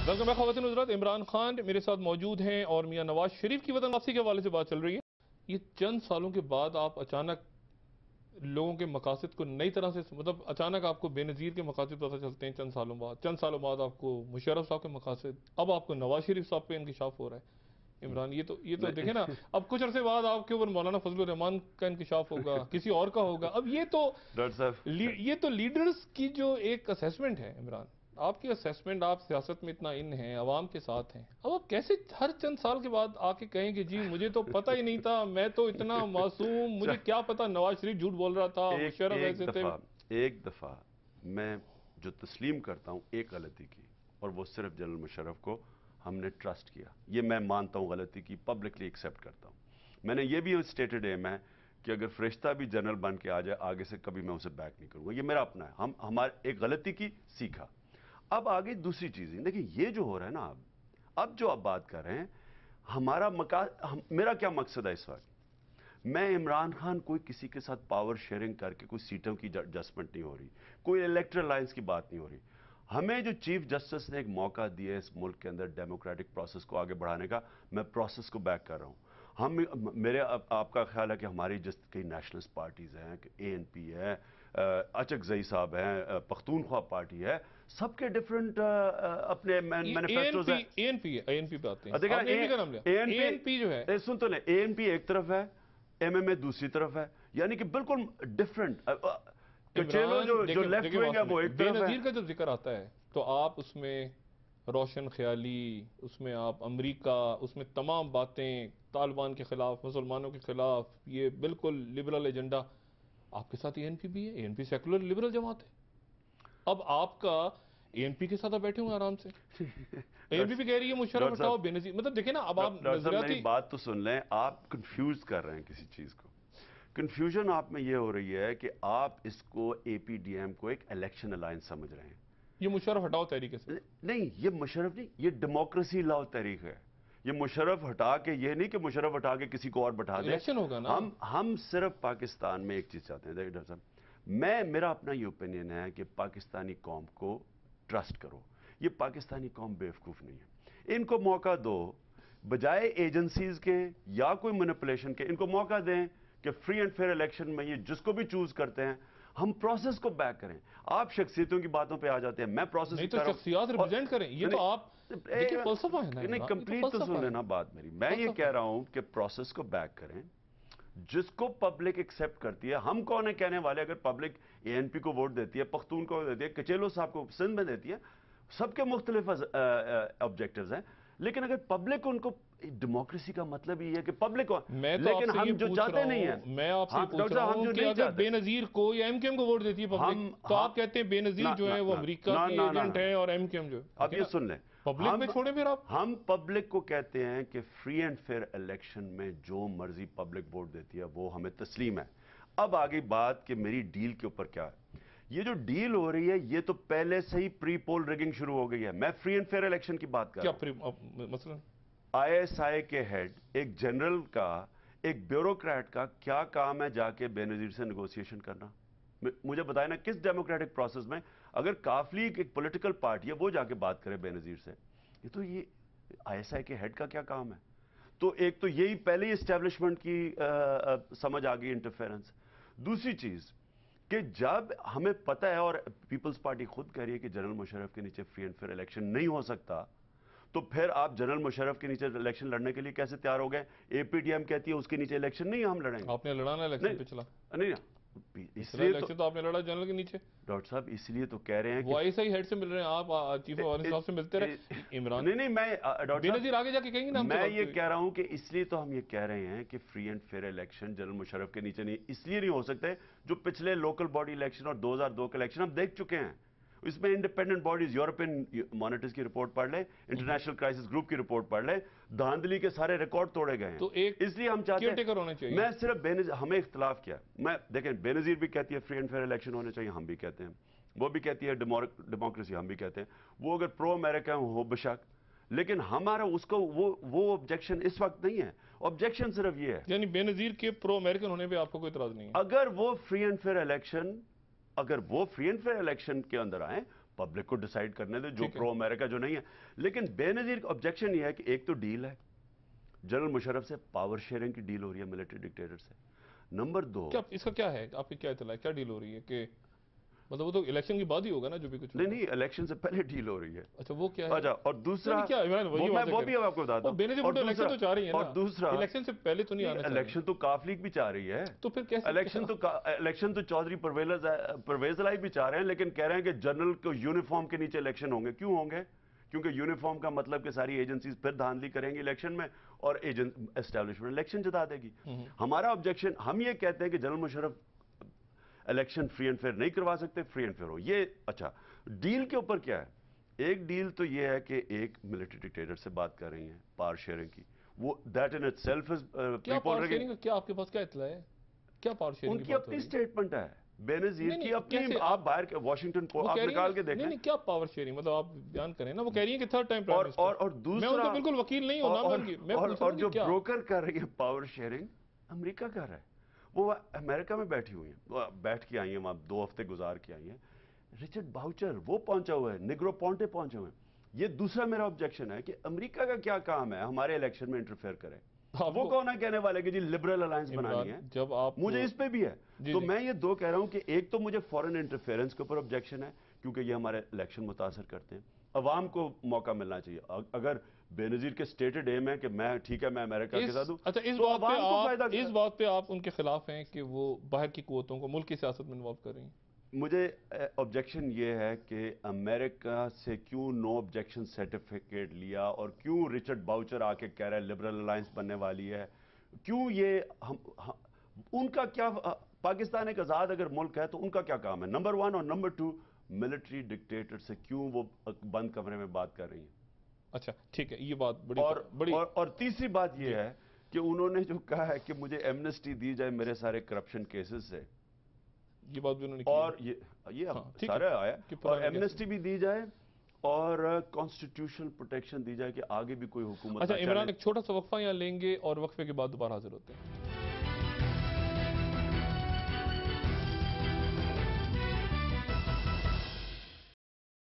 Welcome back ख़वातीन हज़रात। इमरान खान मेरे साथ मौजूद हैं और मियां नवाज शरीफ की वतन वापसी के हवाले से बात चल रही है। ये चंद सालों के बाद आप अचानक लोगों के मकासद को नई तरह से मतलब अचानक आपको बेनज़ीर के मकासद पता चलते हैं चंद सालों बाद आपको मुशर्रफ साहब के मकासद, अब आपको नवाज शरीफ साहब पे इंकिशाफ हो रहा है। इमरान ये तो देखें ना, अब कुछ अरसे बाद आपके ऊपर मौलाना फजलुर रहमान का इंकिशाफ होगा, किसी और का होगा। अब डॉक्टर साहब ये तो लीडर्स की जो एक असेसमेंट है इमरान, आपकी असेसमेंट, आप सियासत में इतना इन हैं, अवाम के साथ हैं, अब आप कैसे हर चंद साल के बाद आके कहें कि जी मुझे तो पता ही नहीं था, मैं तो इतना मासूम, मुझे क्या पता नवाज शरीफ झूठ बोल रहा था, मुशर्रफ ऐसे थे। एक दफा मैं जो तस्लीम करता हूं एक गलती की, और वो सिर्फ जनरल मुशर्रफ को हमने ट्रस्ट किया। ये मैं मानता हूं गलती की, पब्लिकली एक्सेप्ट करता हूं। मैंने ये भी स्टेटेड एम है कि अगर फरिश्ता भी जनरल बन के आ जाए आगे से कभी मैं उसे बैक नहीं करूंगा। ये मेरा अपना है। हमारे एक गलती की सीखा। अब आगे दूसरी चीज देखिए, ये जो हो रहा है ना, अब जो आप बात कर रहे हैं, मेरा क्या मकसद है इस वक्त। मैं इमरान खान कोई किसी के साथ पावर शेयरिंग करके कोई सीटों की एडजस्टमेंट नहीं हो रही, कोई इलेक्ट्रल लाइंस की बात नहीं हो रही। हमें जो चीफ जस्टिस ने एक मौका दिया है इस मुल्क के अंदर डेमोक्रेटिक प्रोसेस को आगे बढ़ाने का, मैं प्रोसेस को बैक कर रहा हूं। आपका ख्याल है कि हमारी जिस कई नेशनलिस्ट पार्टीज हैं, ANP है, अचकजई साहब हैं, पख्तूनख्वा पार्टी है, सबके डिफरेंट अपने मैनिफेस्टोज हैं। ANP पे आते हैं, आपने ANP का नाम लिया। ANP जो है, सुन तो ले, ANP एक तरफ है, MMA दूसरी तरफ है, यानी कि बिल्कुल डिफरेंट। चलो जो लेफ्ट विंग है वो एक तरफ है। बेनज़ीर का जो जिक्र आता है तो आप उसमें रोशन ख्याली, उसमें आप अमेरिका, उसमें तमाम बातें तालिबान के खिलाफ, मुसलमानों के खिलाफ, ये बिल्कुल लिबरल एजेंडा। आपके साथ ANP भी है, ANP सेकुलर लिबरल जमात है। अब आपका ANP के साथ आप बैठे हुए आराम से, ANP भी कह रही है मुशर्रफ हटाओ, बेनज़ीर, मतलब देखे ना, अब आप मेरी बात तो सुन लें। आप कंफ्यूज कर रहे हैं किसी चीज को। कंफ्यूजन आप में ये हो रही है कि आप इसको APDM को एक इलेक्शन अलायंस समझ रहे हैं। ये मुशर्रफ हटाओ तहरीक से नहीं, ये मुशर्रफ नहीं, ये डेमोक्रेसी लाओ तहरीक है। ये मुशर्रफ हटा के, ये नहीं कि मुशर्रफ हटा के किसी को और बैठा दे। इलेक्शन होगा ना। हम सिर्फ पाकिस्तान में एक चीज चाहते हैं। देखिए डॉक्टर साहब, मेरा अपना ये ओपिनियन है कि पाकिस्तानी कौम को ट्रस्ट करो। ये पाकिस्तानी कौम बेवकूफ नहीं है। इनको मौका दो, बजाय एजेंसीज के या कोई मैनिपुलेशन के, इनको मौका दें कि फ्री एंड फेयर इलेक्शन में ये जिसको भी चूज करते हैं, हम प्रोसेस को बैक करें। आप शख्सियतों की बातों पे आ जाते हैं। मैं प्रोसेस नहीं तो शख्सियत रिप्रेजेंट करें, ये तो आप देखिए फलसफा है ना। नहीं, कंप्लीट तो सुन लेना बात मेरी। मैं ये कह रहा हूं कि प्रोसेस को बैक करें, जिसको पब्लिक एक्सेप्ट करती है। हम कौन है कहने वाले? अगर पब्लिक ANP को वोट देती है, पख्तून को देती है, कचेलो साहब को सिंध में देती है, सबके मुख्तलिफ ऑब्जेक्टिव्स हैं। लेकिन अगर पब्लिक उनको, डेमोक्रेसी का मतलब ही है कि पब्लिक को, लेकिन हम जो चाहते नहीं है, मैं आपसे पूछ रहा हूं कि अगर बेनज़ीर को या MKM को वोट देती है पब्लिक, तो आप कहते हैं बेनज़ीर जो है वो अमेरिका की एजेंट है और MKM जो है। अब ये सुन लें, पब्लिक में छोड़े फिर आप। हम पब्लिक को कहते हैं कि फ्री एंड फेयर इलेक्शन में जो मर्जी पब्लिक वोट देती है वो हमें तस्लीम है। अब आगे बात कि मेरी डील के ऊपर क्या है। ये जो डील हो रही है, ये तो पहले से ही प्री पोल रिगिंग शुरू हो गई है। मैं फ्री एंड फेयर इलेक्शन की बात कर रहा हूं। मसलन ISI के हेड, एक जनरल का, एक ब्यूरोक्रेट का क्या काम है जाके बेनज़ीर से नेगोशिएशन करना? मुझे बताए ना, किस डेमोक्रेटिक प्रोसेस में अगर काफली एक पॉलिटिकल पार्टी है वो जाके बात करे बेनज़ीर से? ये ISI के हेड का क्या काम है? तो एक तो यही पहले ही एस्टेब्लिशमेंट की समझ आ गई, इंटरफेरेंस। दूसरी चीज कि जब हमें पता है, और पीपल्स पार्टी खुद कह रही है कि जनरल मुशर्रफ के नीचे फ्री एंड फेयर इलेक्शन नहीं हो सकता, तो फिर आप जनरल मुशर्रफ के नीचे इलेक्शन लड़ने के लिए कैसे तैयार हो गए? APDM कहती है उसके नीचे इलेक्शन नहीं, हम लड़ेंगे। आपने लड़ाना इलेक्शन पे चला नहीं, इसलिए तो आपने लड़ा जनरल के नीचे। डॉक्टर साहब इसलिए तो कह रहे हैं वो ISI हेड से मिल रहे हैं, आप चीफ ऑफ साहब से मिलते रहे इमरान। नहीं, मैं डॉक्टर बेनज़ीर आगे जाके कहेंगे ना। मैं ये कह रहा हूं कि इसलिए तो हम ये कह रहे हैं कि free and fair election general Musharraf के नीचे नहीं, इसलिए नहीं हो सकते जो पिछले लोकल बॉडी इलेक्शन और 2002 के इलेक्शन हम देख चुके हैं। इसमें इंडिपेंडेंट बॉडीज, यूरोपियन मॉनिटर्स की रिपोर्ट पढ़ ले, इंटरनेशनल क्राइसिस ग्रुप की रिपोर्ट पढ़ ले, धांधली के सारे रिकॉर्ड तोड़े गए हैं। तो इसलिए हम चाहते हैं होना चाहिए। मैं सिर्फ हमें इख्तलाफ किया। मैं देखें, बेनज़ीर भी कहती है फ्री एंड फेयर इलेक्शन होने चाहिए, हम भी कहते हैं। वो भी कहती है डेमोक्रेसी, हम भी कहते हैं। वो अगर प्रो अमेरिका हो बेशक, लेकिन हमारा उसको वो ऑब्जेक्शन इस वक्त नहीं है। ऑब्जेक्शन सिर्फ ये है, यानी बेनज़ीर के प्रो अमेरिकन होने पे आपको कोई इतराज नहीं है? अगर वो फ्री एंड फेयर इलेक्शन के अंदर आए, पब्लिक को डिसाइड करने दे जो ठीक है। प्रो अमेरिका जो नहीं है। लेकिन बेनजीर ऑब्जेक्शन ये है कि एक तो डील है, जनरल मुशर्रफ से पावर शेयरिंग की डील हो रही है मिलिट्री डिक्टेटर से। नंबर 2, क्या इसका क्या है, आपकी क्या इत्तला है, क्या डील हो रही है कि मतलब वो तो इलेक्शन के बाद ही होगा ना जो भी कुछ नहीं होगा। नहीं, इलेक्शन से पहले डील हो रही है। अच्छा वो क्या है? अच्छा, और दूसरा नहीं, क्या इमरान वही बात वो है भी अब आपको बताता वो हूं। बेनजीर और भुट्टो इलेक्शन दूसरा तो चाह रही है और ना, दूसरा इलेक्शन से पहले तो नहीं आना चाह रही। इलेक्शन तो काफ लीग भी चाह रही है। तो फिर कैसे इलेक्शन तो चौधरी परवेज लाई भी चाह रहे हैं, लेकिन कह रहे हैं कि जनरल को यूनिफॉर्म के नीचे इलेक्शन होंगे। क्यों होंगे? क्योंकि यूनिफॉर्म का मतलब कि सारी एजेंसीज फिर धांधली करेंगी इलेक्शन में और एस्टैब्लिशमेंट इलेक्शन जिता देगी। हमारा ऑब्जेक्शन, हम ये कहते हैं कि general Musharraf election free and fair नहीं करवा सकते, फ्री एंड फेयर हो ये। अच्छा, डील के ऊपर क्या है? एक डील तो ये है कि एक मिलिट्री डिक्टेटर से बात कर रही हैं पावर शेयरिंग की, वो दैट इन इटसेल्फ इज क्या पावर शेयरिंग का, क्या आपके पास क्या इत्तला है, क्या पावर शेयरिंग की उनकी बात हो अपनी रही है? स्टेटमेंट है बेनजीर नहीं, की नहीं, अपनी। कैसे आप बाहर के वॉशिंगटन वो आप कह रही है निकाल के देख नहीं लें। नहीं, क्या पावर शेयरिंग मतलब आप बयान करें ना। वो कह रही है कि थर्ड टाइम प्राइम मिनिस्टर। और मैं दूसरा, उनका बिल्कुल वकील नहीं हूं ना, मैं पूछ रहा और हूं जो कि क्या। ब्रोकर कर रही है पावर शेयरिंग, अमेरिका कर रहा है। वो अमेरिका में बैठी हुई है, बैठ के आई है वहां, 2 हफ्ते गुजार के आई है। रिचर्ड बाउचर वो पहुंचा हुआ है, निग्रो पॉन्टे पहुंचे हुए हैं। ये दूसरा मेरा ऑब्जेक्शन है कि अमेरिका का क्या काम है हमारे इलेक्शन में इंटरफेयर करे। वो कौन है कहने वाले कि जी लिबरल अलायंस बनानी है? जब आप मुझे इस पे भी है। जी, तो जी। मैं ये 2 कह रहा हूं कि एक तो मुझे फॉरेन इंटरफेरेंस के ऊपर ऑब्जेक्शन है, क्योंकि ये हमारे इलेक्शन मुतासर करते हैं। अवाम को मौका मिलना चाहिए। अगर बेनजीर के स्टेटेड एम है कि मैं ठीक है मैं अमेरिका के साथ हूं, अच्छा इस तो बात पे अवाम को फायदा। इस बात पे आप उनके खिलाफ हैं कि वो बाहर की कुव्वतों को मुल्क की सियासत में इन्वॉल्व कर रही हैं? मुझे ऑब्जेक्शन ये है कि अमेरिका से क्यों नो ऑब्जेक्शन सर्टिफिकेट लिया, और क्यों रिचर्ड बाउचर आके कह रहा है लिबरल अलायंस बनने वाली है। क्यों ये उनका क्या, पाकिस्तान एक आज़ाद अगर मुल्क है तो उनका क्या काम है? नंबर 1 और नंबर 2, मिलिट्री डिक्टेटर से क्यों वो बंद कमरे में बात कर रही हैं? अच्छा ठीक है, ये बात बड़ी बड़ी और तीसरी बात ये है कि उन्होंने जो कहा है कि मुझे एमनेस्टी दी जाए मेरे सारे करप्शन केसेस से, ये बात भी उन्होंने की और है। ये हाँ, ठीक सारा है आया, कि और पुराने एमनेस्टी भी दी जाए और कॉन्स्टिट्यूशनल प्रोटेक्शन दी जाए कि आगे भी कोई हुकूमत अच्छा ना इमरान, चले। एक छोटा सा वक्फा यहाँ लेंगे और वक्फे के बाद दोबारा हाजिर होते हैं।